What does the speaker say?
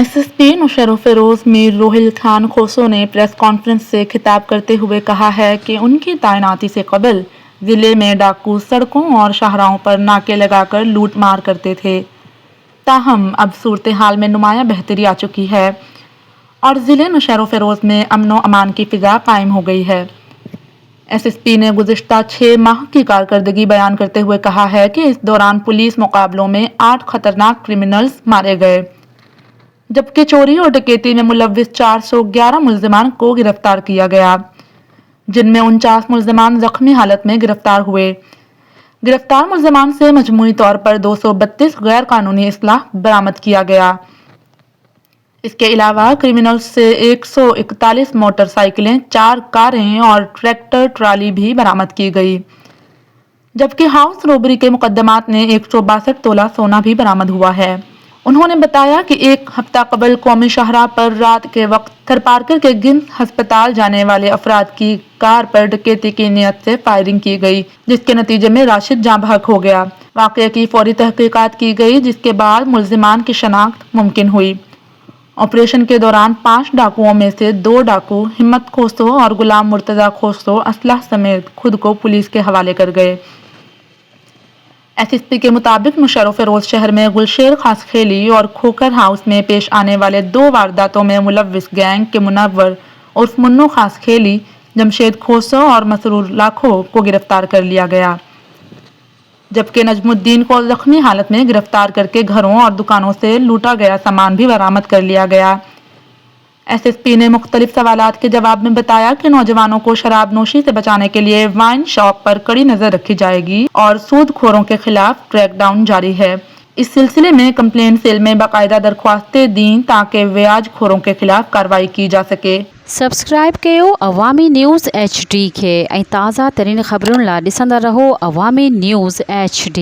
SSP नुशैर Firoz Mir Rohail Khan खोसो ने press conference से खिताब करते हुए कहा है कि उनकी तैनाती से कबल जिले में डाकू सड़कों और शाहराहों पर नाके लगाकर लूट मार करते थे। ताहम अब सूरत हाल में नुमाया बेहतरी आ चुकी है और जिले नुशैर फिरोज में अमनो अमान की फिजा कायम हो गई है। एसएसपी ने गुज़िश्ता 6 माह की कारकर्दगी बयान करते हुए कहा है कि इस दौरान पुलिस मुकाबलों में 8 खतरनाक क्रिमिनल्स मारे गए, जबकि चोरी और डकैती में मुलव्विस 411 मुल्जिमान को गिरफ्तार किया गया, जिनमें 49 मुल्जिमान जख्मी हालत में गिरफ्तार हुए। गिरफ्तार मुल्जिमान से मजमूई तौर पर 232 गैर कानूनी असलाह बरामद किया गया। इसके अलावा क्रिमिनल्स से 141 मोटरसाइकिलें, 4 कारें और ट्रैक्टर ट्राली भी बरामद की गई, जबकि हाउस रोबरी के मुकदमात में 162 तोला सोना भी बरामद हुआ है। उन्होंने बताया कि एक हफ्ता कबल कौमी शाहराह पर रात के वक्त थरपारकर के गिम्स हस्पताल जाने वाले अफराद की कार पर डकैती की नीयत से फायरिंग की गई, जिसके नतीजे में राशिद जाँ बहक हो गया। वाक़ये की फौरी तहकीकात की गई, जिसके बाद मुल्जिमान की शनाख्त मुमकिन हुई। ऑपरेशन के दौरान 5 डाकुओं में से 2 डाकू हिम्मत खोसो और गुलाम मुर्तज़ा खोसो असलाह समेत खुद को पुलिस के हवाले कर गए। एसएसपी के मुताबिक नुशैर फिरोज शहर में गुलशेर खासखेली और खोकर हाउस में पेश आने वाले 2 वारदातों में मुलव्विस गैंग के मुनव्वर उर्फ मुन्नू खासखेली, जमशेद खोसो और मसरूर लाखो को गिरफ्तार कर लिया गया, जबकि नजमुद्दीन को जख्मी हालत में गिरफ्तार करके घरों और दुकानों से लूटा गया सामान भी बरामद कर लिया गया। एसएसपी ने मुख्तलिफ सवालात के जवाब में बताया कि नौजवानों को शराब नोशी से बचाने के लिए वाइन शॉप पर कड़ी नजर रखी जाएगी और सूदखोरों के खिलाफ क्रैकडाउन जारी है। इस सिलसिले में कंप्लेंट सेल में बाकायदा दरख्वास्तें दी ताकि व्याजखोरों के खिलाफ कार्रवाई की जा सके। सब्सक्राइब कयो अवामी न्यूज़ HD खे ऐं ताज़ा तरीन ख़बरुनि लाइ ॾिसंदा रहो अवामी न्यूज़ HD।